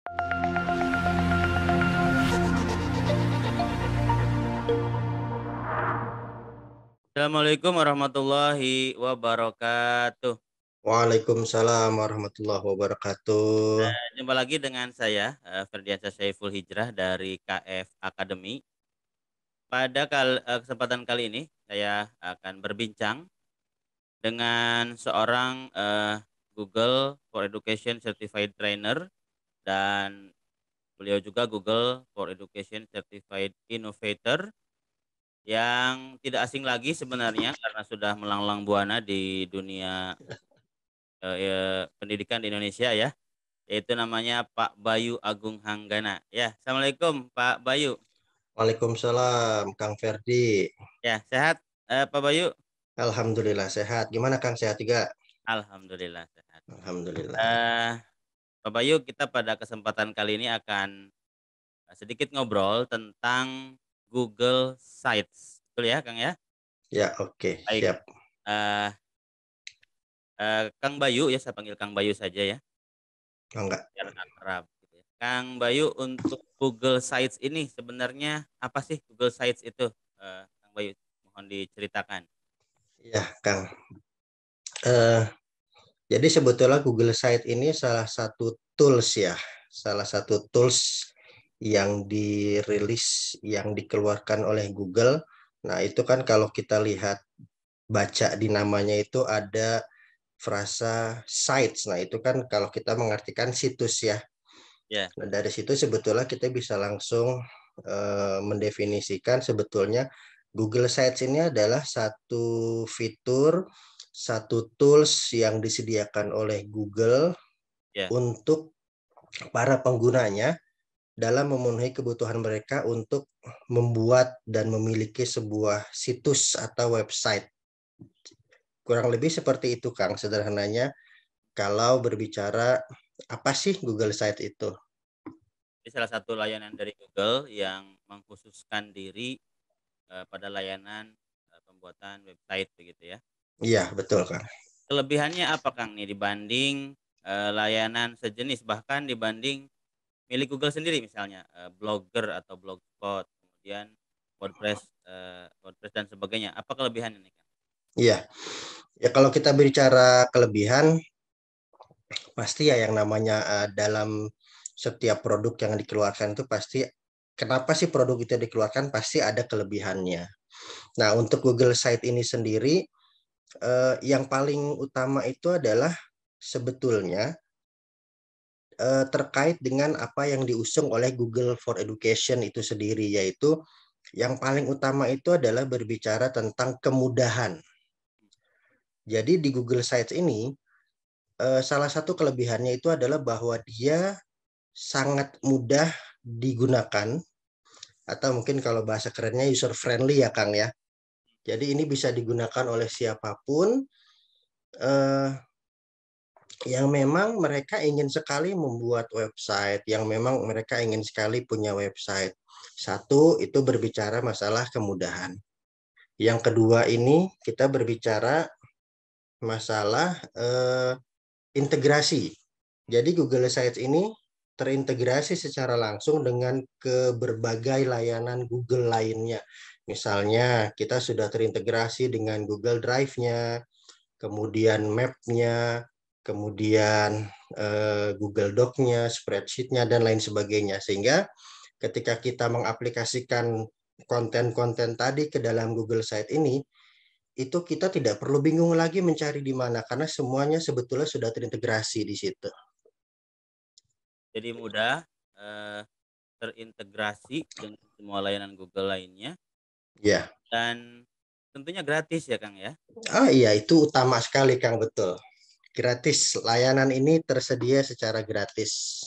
Assalamualaikum warahmatullahi wabarakatuh. Waalaikumsalam warahmatullahi wabarakatuh. Jumpa lagi dengan saya, Ferdiansyah Syaiful Hijrah dari KF Academy. Pada kesempatan kali ini saya akan berbincang dengan seorang, Google for Education Certified Trainer dan beliau juga Google for Education Certified Innovator yang tidak asing lagi sebenarnya karena sudah melanglang buana di dunia, pendidikan di Indonesia ya. Yaitu namanya Pak Bayu Agung Hanggana. Ya, assalamualaikum Pak Bayu. Waalaikumsalam Kang Ferdi. Ya, sehat Pak Bayu? Alhamdulillah sehat. Gimana Kang, sehat juga? Alhamdulillah sehat. Alhamdulillah. Eh, Pak Bayu, kita pada kesempatan kali ini akan sedikit ngobrol tentang Google Sites. Betul ya, Kang ya? Ya, oke, Baik. siap. Eh, Kang Bayu ya, saya panggil Kang Bayu saja ya, Oh, enggak. biar akrab gitu ya. Kang Bayu, untuk Google Sites ini sebenarnya apa sih Google Sites itu? Kang Bayu, mohon diceritakan. Ya, Kang. Eh, jadi sebetulnya Google Site ini salah satu tools ya. Salah satu tools yang dirilis, yang dikeluarkan oleh Google. Nah, itu kan kalau kita lihat baca di namanya itu ada frasa sites. Nah, itu kan kalau kita mengartikan situs ya. Ya. Nah, dari situ sebetulnya kita bisa langsung mendefinisikan sebetulnya Google Sites ini adalah satu fitur, satu tools yang disediakan oleh Google Ya. untuk para penggunanya dalam memenuhi kebutuhan mereka untuk membuat dan memiliki sebuah situs atau website. Kurang lebih seperti itu, Kang, sederhananya kalau berbicara apa sih Google Sites itu. Ini salah satu layanan dari Google yang mengkhususkan diri, pada layanan, pembuatan website begitu ya. Iya, betul, Kang. Kelebihannya apa Kang nih dibanding, layanan sejenis bahkan dibanding milik Google sendiri misalnya, Blogger atau Blogspot, kemudian WordPress dan sebagainya. Apa kelebihannya nih Kang? Iya. Ya kalau kita bicara kelebihan, pasti ya yang namanya dalam setiap produk yang dikeluarkan itu pasti kenapa sih produk itu dikeluarkan pasti ada kelebihannya. Nah, untuk Google Site ini sendiri yang paling utama itu adalah sebetulnya terkait dengan apa yang diusung oleh Google for Education itu sendiri, yaitu yang paling utama itu adalah berbicara tentang kemudahan. Jadi di Google Sites ini salah satu kelebihannya itu adalah bahwa dia sangat mudah digunakan atau mungkin kalau bahasa kerennya user friendly ya Kang ya. Jadi ini bisa digunakan oleh siapapun eh, yang memang mereka ingin sekali membuat website, yang memang mereka ingin sekali punya website. Satu itu berbicara masalah kemudahan. Yang kedua ini kita berbicara masalah integrasi. Jadi Google Sites ini terintegrasi secara langsung dengan ke berbagai layanan Google lainnya. Misalnya kita sudah terintegrasi dengan Google Drive-nya, kemudian Map-nya, kemudian Google Doc-nya, Spreadsheet-nya, dan lain sebagainya. Sehingga ketika kita mengaplikasikan konten-konten tadi ke dalam Google Site ini, itu kita tidak perlu bingung lagi mencari di mana karena semuanya sebetulnya sudah terintegrasi di situ. Jadi mudah, eee, terintegrasi dengan semua layanan Google lainnya Ya, dan tentunya gratis ya Kang ya? ah iya itu utama sekali Kang, betul. Gratis, layanan ini tersedia secara gratis.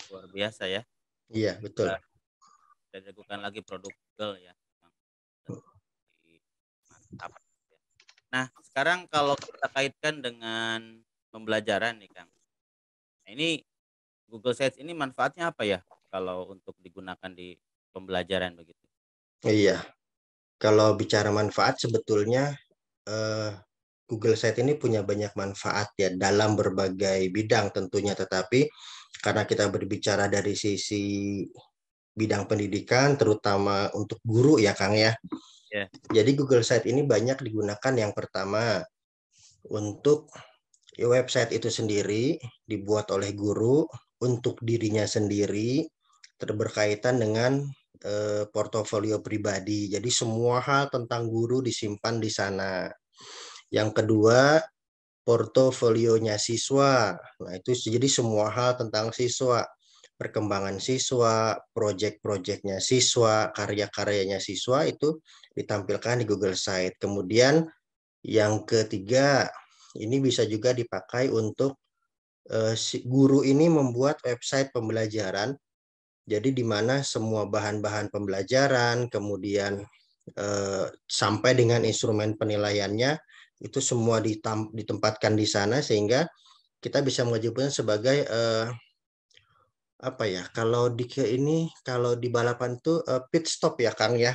Luar biasa ya, Iya, betul. eee, tidak diragukan lagi produk Google ya, memang terbukti mantap ya. Nah, sekarang kalau kita kaitkan dengan pembelajaran nih Kang. Nah ini Google Sites ini manfaatnya apa ya kalau untuk digunakan di pembelajaran begitu? Iya, kalau bicara manfaat sebetulnya eh, Google Site ini punya banyak manfaat ya dalam berbagai bidang tentunya, tetapi karena kita berbicara dari sisi bidang pendidikan, terutama untuk guru ya Kang ya. Ya. Jadi Google Site ini banyak digunakan yang pertama untuk website itu sendiri dibuat oleh guru untuk dirinya sendiri, berkaitan dengan portofolio pribadi. Jadi semua hal tentang guru disimpan di sana. Yang kedua, portofolionya siswa. Nah, itu jadi semua hal tentang siswa, perkembangan siswa, proyek-proyeknya siswa, karya-karyanya siswa itu ditampilkan di Google Site. Kemudian yang ketiga, ini bisa juga dipakai untuk si guru ini membuat website pembelajaran. Jadi di mana semua bahan-bahan pembelajaran, kemudian sampai dengan instrumen penilaiannya itu semua ditempatkan di sana sehingga kita bisa mengajukan sebagai apa ya? Kalau di balapan tuh pit stop ya Kang ya.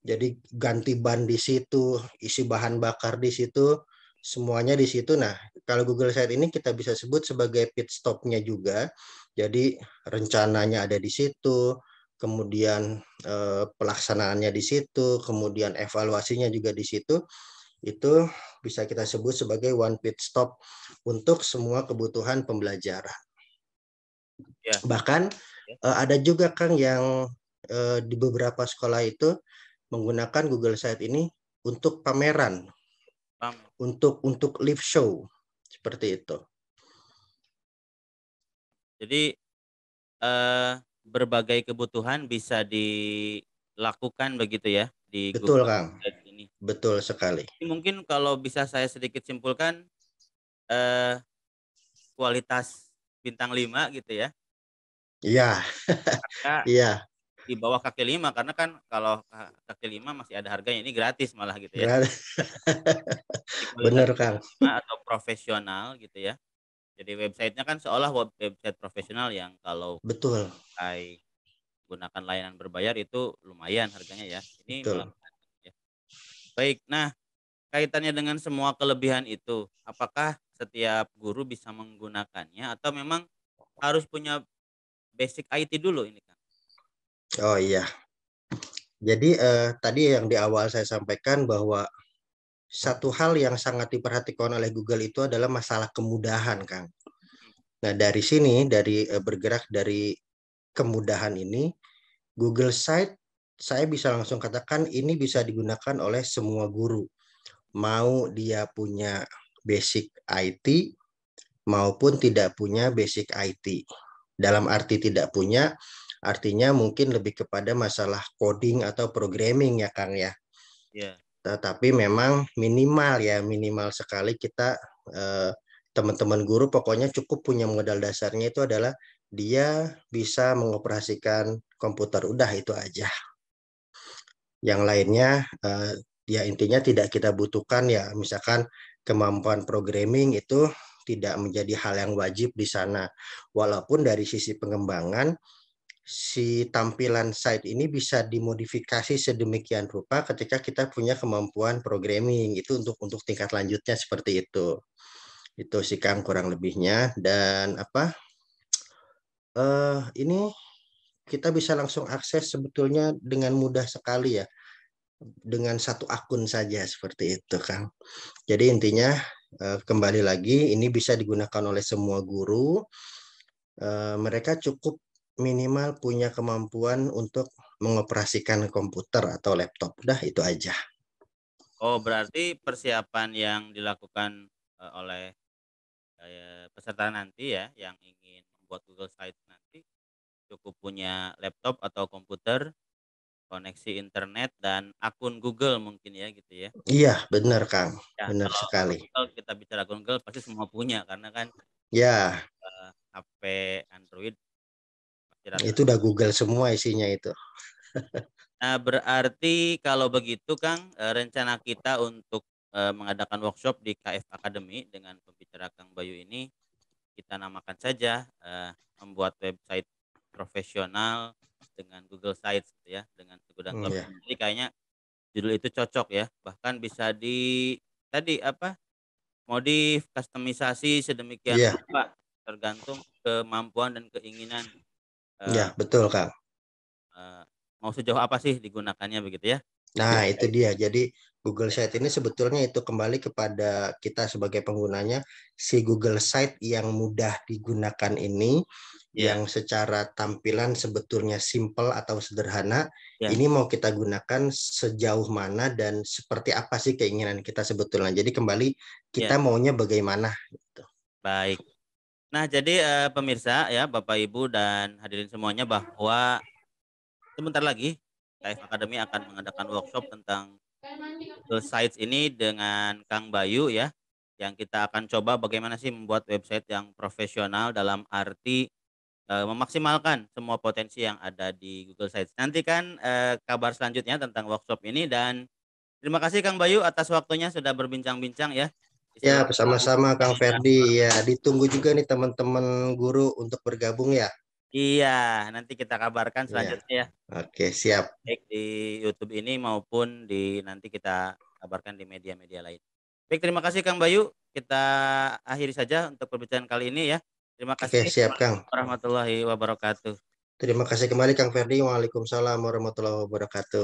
Jadi ganti ban di situ, isi bahan bakar di situ, semuanya di situ. Nah, kalau Google Site ini kita bisa sebut sebagai pit stopnya juga. Jadi rencananya ada di situ, kemudian pelaksanaannya di situ, kemudian evaluasinya juga di situ. Itu bisa kita sebut sebagai one pit stop untuk semua kebutuhan pembelajaran. Ya. Bahkan Ya. ada juga Kang yang di beberapa sekolah itu menggunakan Google Site ini untuk pameran, Paham ya? untuk live show seperti itu. Jadi berbagai kebutuhan bisa dilakukan begitu ya di Betul Google Kang, Site ini. betul sekali. Ini mungkin kalau bisa saya sedikit simpulkan, eh, kualitas bintang 5 gitu ya, Iya, harga iya, di bawah kaki 5 karena kan kalau kaki 5 masih ada harganya, ini gratis malah gitu ya. Di kualitas bener bintang Kang, 5 atau profesional gitu ya. Jadi websitenya kan seolah website profesional yang kalau betul, pakai gunakan layanan berbayar itu lumayan harganya ya. Ini malah betul. gratis ya. Baik, nah kaitannya dengan semua kelebihan itu, apakah setiap guru bisa menggunakannya atau memang harus punya basic IT dulu ini kan? Oh iya, jadi tadi yang di awal saya sampaikan bahwa satu hal yang sangat diperhatikan oleh Google itu adalah masalah kemudahan, Kang. Nah, dari sini, bergerak dari kemudahan ini, Google Site, saya bisa langsung katakan ini bisa digunakan oleh semua guru. Mau dia punya basic IT maupun tidak punya basic IT. Dalam arti tidak punya, artinya mungkin lebih kepada masalah coding atau programming ya Kang ya. Iya, Tetapi memang minimal ya, minimal sekali kita teman-teman guru pokoknya cukup punya modal dasarnya itu adalah dia bisa mengoperasikan komputer. Udah itu aja. Yang lainnya ya intinya tidak kita butuhkan ya misalkan kemampuan programming itu tidak menjadi hal yang wajib di sana. Walaupun dari sisi pengembangan si tampilan site ini bisa dimodifikasi sedemikian rupa ketika kita punya kemampuan programming itu untuk tingkat lanjutnya seperti itu. Itu sih Kang kurang lebihnya dan apa ini kita bisa langsung akses sebetulnya dengan mudah sekali ya dengan satu akun saja seperti itu Kang. Jadi intinya kembali lagi ini bisa digunakan oleh semua guru. Mereka cukup minimal punya kemampuan untuk mengoperasikan komputer atau laptop. Udah itu aja. oh berarti persiapan yang dilakukan, oleh, peserta nanti ya yang ingin membuat Google Site nanti cukup punya laptop atau komputer, koneksi internet dan akun Google mungkin ya gitu ya? Iya, benar Kang. Ya Benar kalau sekali. Google kita bicara Google pasti semua punya karena kan, Ya, HP Android pasti itu rata-rata. udah Google semua isinya itu. Nah, berarti kalau begitu Kang, rencana kita untuk, mengadakan workshop di KF Academy dengan pembicara Kang Bayu ini, kita namakan saja, membuat website profesional dengan Google Sites gitu ya, dengan segudang Ya. kelebihan. Jadi kayaknya judul itu cocok ya, bahkan bisa tadi apa, modif, kustomisasi sedemikian Iya, rupa. tergantung kemampuan dan keinginan, Ya, eee betul, Kang. eee, mau sejauh apa sih digunakannya begitu ya? Nah, itu Baik, dia. Jadi Google Site ini sebetulnya itu kembali kepada kita sebagai penggunanya, si Google Site yang mudah digunakan ini, iya yang secara tampilan sebetulnya simple atau sederhana, iya ini mau kita gunakan sejauh mana dan seperti apa sih keinginan kita sebetulnya. Jadi kembali iya, kita maunya bagaimana gitu. baik. Nah jadi, pemirsa ya, Bapak, Ibu, dan hadirin semuanya bahwa sebentar lagi KF Academy akan mengadakan workshop tentang Google Sites ini dengan Kang Bayu ya, yang kita akan coba bagaimana sih membuat website yang profesional dalam arti, memaksimalkan semua potensi yang ada di Google Sites. Nantikan, kabar selanjutnya tentang workshop ini dan terima kasih Kang Bayu atas waktunya sudah berbincang-bincang ya di Ya, sela-sela bersama-sama Kang kita. Ferdi. Ya, ditunggu juga nih teman-teman guru untuk bergabung ya. Iya, nanti kita kabarkan Ya, selanjutnya ya, oke, siap. baik di YouTube ini maupun nanti kita kabarkan di media-media lain. Baik, terima kasih Kang Bayu. Kita akhiri saja untuk perbincangan kali ini ya. Terima Oke, kasih siap Kang. warahmatullahi wabarakatuh. Terima kasih kembali Kang Ferdi. Waalaikumsalam warahmatullahi wabarakatuh.